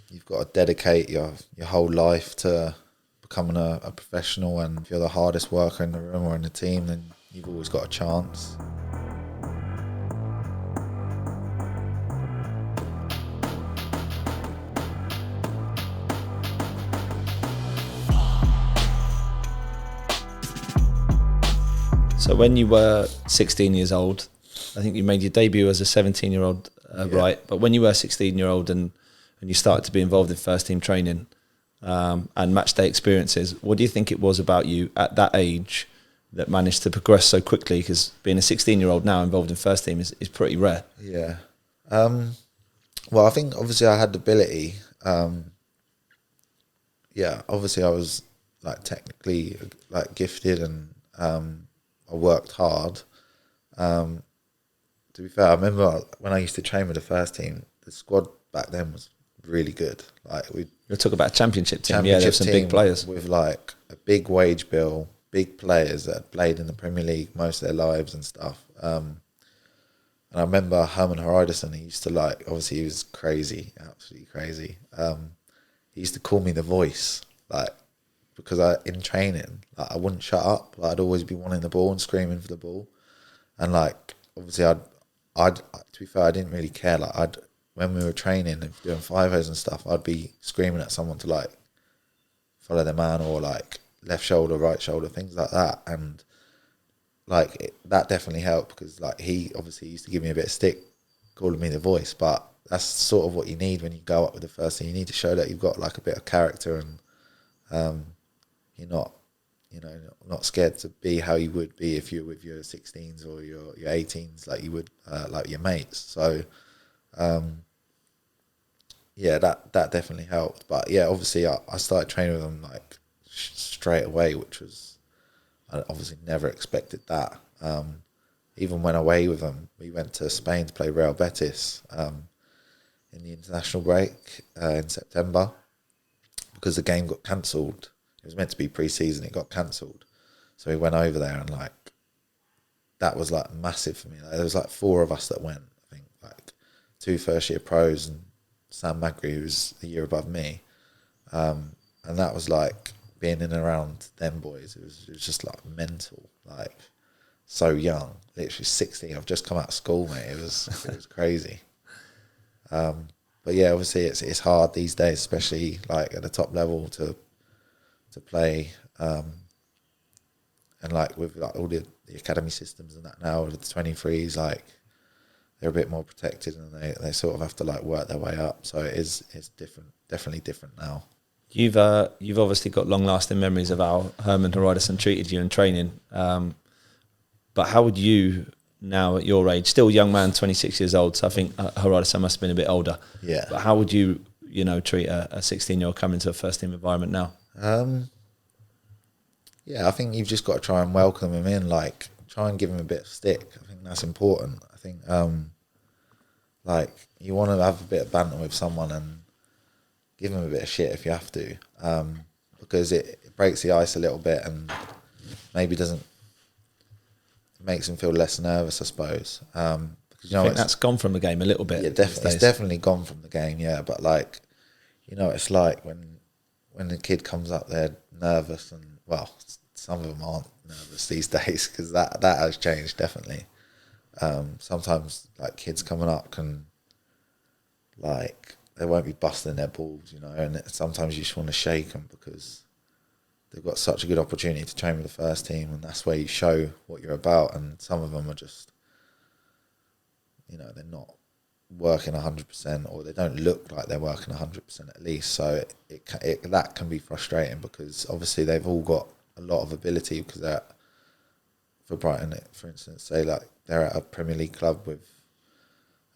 you've got to dedicate your whole life to becoming a professional, and if you're the hardest worker in the room or in the team, then you've always got a chance. So when you were 16 years old, I think you made your debut as a 17-year-old, right? But when you were 16-year-old and you started to be involved in first team training and match day experiences, what do you think it was about you at that age that managed to progress so quickly? Because being a 16-year-old now involved in first team is pretty rare. Yeah. Well, I think obviously I had the ability. Obviously I was like technically like gifted, and I worked hard. To be fair, I remember when I used to train with the first team, the squad back then was really good. Like You're talking about a championship team. Yeah, there's some big players with like a big wage bill, big players that had played in the Premier League most of their lives and stuff. And I remember Herman Hreiderson, he used to like, obviously he was crazy, absolutely crazy. He used to call me the voice, like, because in training, like, I wouldn't shut up. Like, I'd always be wanting the ball and screaming for the ball. And like, obviously I'd to be fair, I didn't really care. Like, when we were training and doing 5-0s and stuff, I'd be screaming at someone to like follow their man, or like left shoulder, right shoulder, things like that. And like that definitely helped, because like he obviously used to give me a bit of stick calling me the voice, but that's sort of what you need when you go up with the first team. You need to show that you've got like a bit of character, and you're not scared to be how you would be if you're with your 16s or your 18s, like you would like your mates. So that definitely helped. But yeah, obviously I started training with them like straight away, which was, I obviously never expected that. Even went away with them. We went to Spain to play Real Betis in the international break in September, because the game got cancelled. It was meant to be pre-season, it got cancelled. So we went over there, and like that was like massive for me. Like, there was like 4 of us that went. I think like 2 first-year pros and Sam Magri, who was a year above me. And that was like being in and around them boys. It was just like mental, like so young, literally 16. I've just come out of school, mate. It was crazy. But yeah, obviously it's hard these days, especially like at the top level to play, and like with like all the academy systems and that now, with the 23s, like they're a bit more protected, and they sort of have to like work their way up. So it's different, definitely different now. You've obviously got long-lasting memories of how Herman Hreiderson treated you in training, but how would you now at your age, still a young man, 26 years old, so I think Hreiderson must have been a bit older. Yeah. But how would you treat a 16-year-old coming to a first-team environment now? I think you've just got to try and welcome him in, like try and give him a bit of stick. I think that's important. I think like you want to have a bit of banter with someone and give him a bit of shit if you have to, because it breaks the ice a little bit, and maybe makes him feel less nervous, I suppose. Because I think that's gone from the game a little bit. Yeah, it's definitely gone from the game. Yeah, but like, it's like when the kid comes up there nervous, and well, some of them aren't nervous these days, because that has changed definitely. Sometimes like kids coming up can, like, they won't be busting their balls, and sometimes you just want to shake them, because they've got such a good opportunity to train with the first team, and that's where you show what you're about. And some of them are just, they're not working 100%, or they don't look like they're working 100% at least. So that can be frustrating, because obviously they've all got a lot of ability, because they're, for Brighton, for instance, say like they're at a Premier League club with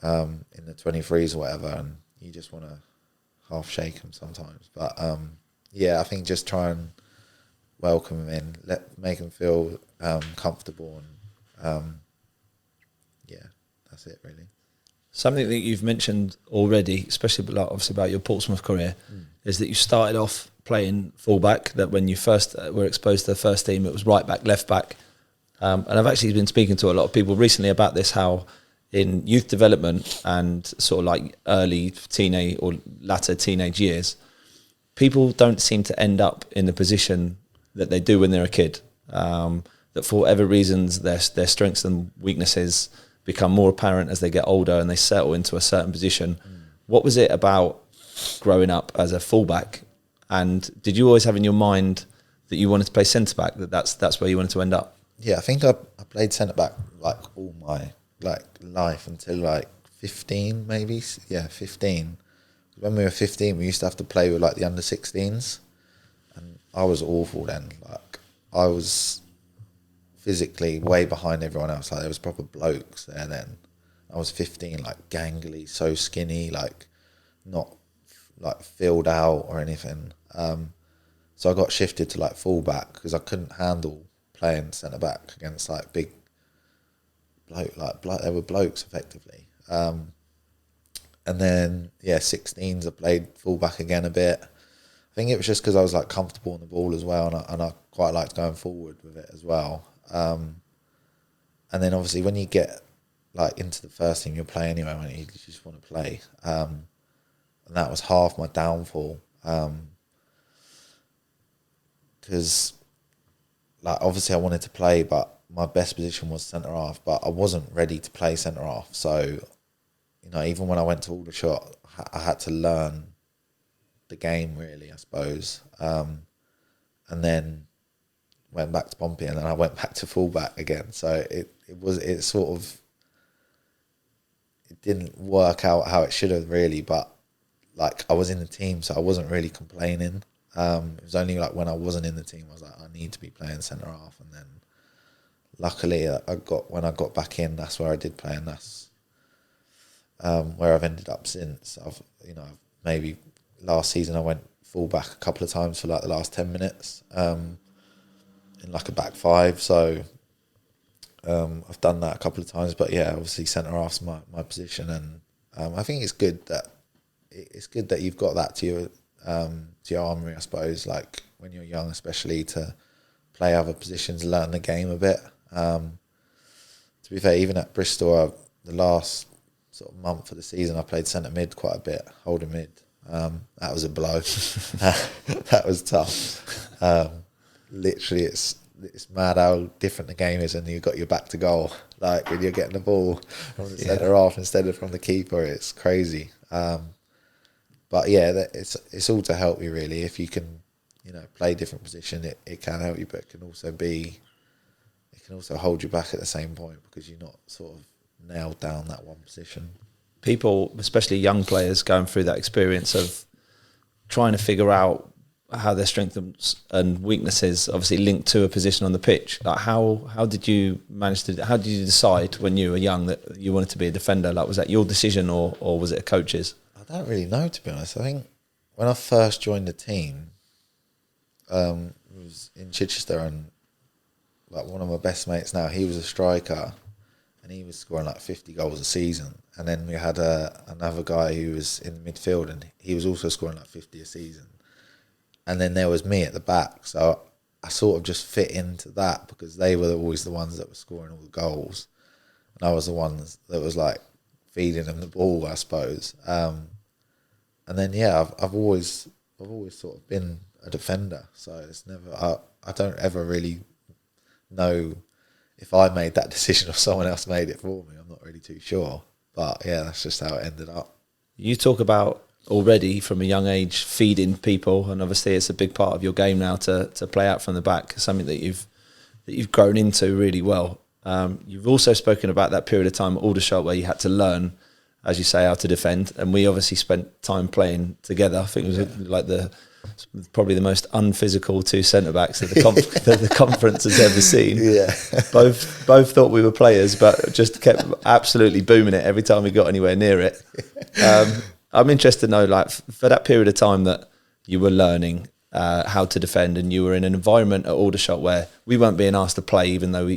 in the 23s or whatever, and you just want to half shake them sometimes. But I think just try and welcome him in, make him feel comfortable, and that's it really. Something that you've mentioned already, especially like obviously about your Portsmouth career, is that you started off playing fullback. That when you first were exposed to the first team, it was right back, left back. And I've actually been speaking to a lot of people recently about this, how in youth development and sort of like early teenage or latter teenage years, people don't seem to end up in the position that they do when they're a kid. That for whatever reasons, their strengths and weaknesses become more apparent as they get older and they settle into a certain position. What was it about growing up as a fullback? And did you always have in your mind that you wanted to play centre back? That's where you wanted to end up? Yeah, I think I played centre back like all my life until like 15, maybe. Yeah, 15. When we were 15, we used to have to play with like the under 16s, and I was awful then. Like I was physically way behind everyone else. Like there was proper blokes there then. I was 15, like gangly, so skinny, like not like filled out or anything. So I got shifted to like fullback because I couldn't handle playing centre back against like big they were blokes effectively. And then 16s I played fullback again a bit. I think it was just because I was like comfortable on the ball as well, and I quite liked going forward with it as well. And then obviously when you get like into the first team, you'll play anyway when you just want to play. And that was half my downfall. Because like obviously I wanted to play, but my best position was centre half, but I wasn't ready to play centre half. So, even when I went to Aldershot, I had to learn the game really, I suppose. And then went back to Pompey, and then I went back to fullback again. So it didn't work out how it should have really, but like I was in the team, so I wasn't really complaining. It was only like when I wasn't in the team, I was like, I need to be playing centre half. And then luckily when I got back in, that's where I did play, and that's where I've ended up since. Maybe last season I went full back a couple of times for like the last 10 minutes in like a back five. So I've done that a couple of times, but yeah, obviously centre half's my position, and I think it's good that you've got that to your armoury, I suppose, like when you're young, especially to play other positions, learn the game a bit. To be fair, even at Bristol, the last sort of month of the season, I played centre mid quite a bit, holding mid. That was a blow. That was tough. Literally, it's mad how different the game is, and you've got your back to goal. Like when you're getting the ball from the centre half instead of from the keeper, it's crazy. But yeah, it's all to help you really. If you can, play different position, it can help you, but it can also hold you back at the same point because you're not sort of nailed down that one position. People, especially young players, going through that experience of trying to figure out how their strengths and weaknesses obviously linked to a position on the pitch. Like how did you decide when you were young that you wanted to be a defender? Like, was that your decision or was it a coach's? I don't really know, to be honest. I think when I first joined the team, it was in Chichester, and like one of my best mates now, he was a striker, and he was scoring like 50 goals a season. And then we had another guy who was in the midfield, and he was also scoring like 50 a season. And then there was me at the back, so I sort of just fit into that because they were always the ones that were scoring all the goals, and I was the ones that was like feeding them the ball, I suppose. And then I've always sort of been a defender, so it's never. I don't ever really know if I made that decision or someone else made it for me. I'm not really too sure, but yeah, that's just how it ended up. You talk about already from a young age feeding people, and obviously it's a big part of your game now to play out from the back, something that you've grown into really well. You've also spoken about that period of time at Aldershot where you had to learn, as you say, how to defend, and we obviously spent time playing together. I think it was like probably the most unphysical two centre backs that the conference has ever seen. Yeah, both thought we were players, but just kept absolutely booming it every time we got anywhere near it. I'm interested to know, like, for that period of time that you were learning how to defend, and you were in an environment at Aldershot where we weren't being asked to play, even though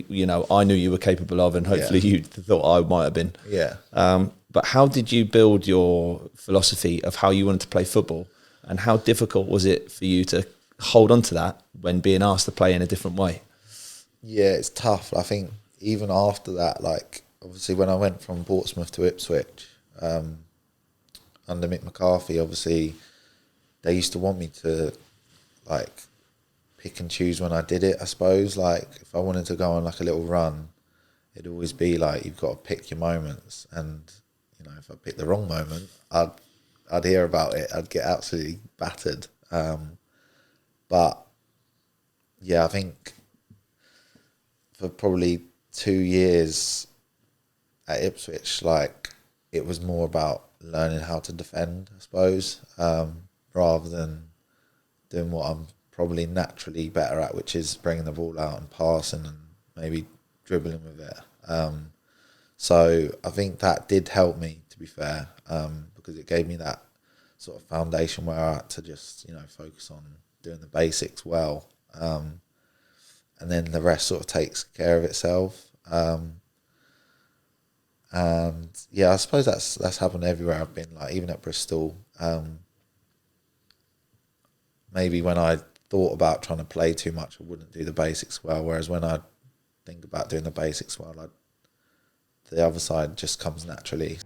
I knew you were capable of, and hopefully you thought I might have been. Yeah. But how did you build your philosophy of how you wanted to play football, and how difficult was it for you to hold on to that when being asked to play in a different way? Yeah, it's tough. I think even after that, like obviously when I went from Portsmouth to Ipswich, under Mick McCarthy, obviously they used to want me to like pick and choose when I did it, I suppose. Like if I wanted to go on like a little run, it'd always be like you've got to pick your moments, and you know, if I picked the wrong moment, I'd hear about it. I'd get absolutely battered. But yeah, I think for probably 2 years at Ipswich, like it was more about learning how to defend, I suppose, rather than doing what I'm probably naturally better at, which is bringing the ball out and passing and maybe dribbling with it. So I think that did help me, to be fair, because it gave me that sort of foundation where I had to just, you know, focus on doing the basics well, and then the rest sort of takes care of itself. And yeah, I suppose that's happened everywhere I've been, like even at Bristol. Maybe when I thought about trying to play too much, I wouldn't do the basics well, whereas when I think about doing the basics well, the other side just comes naturally.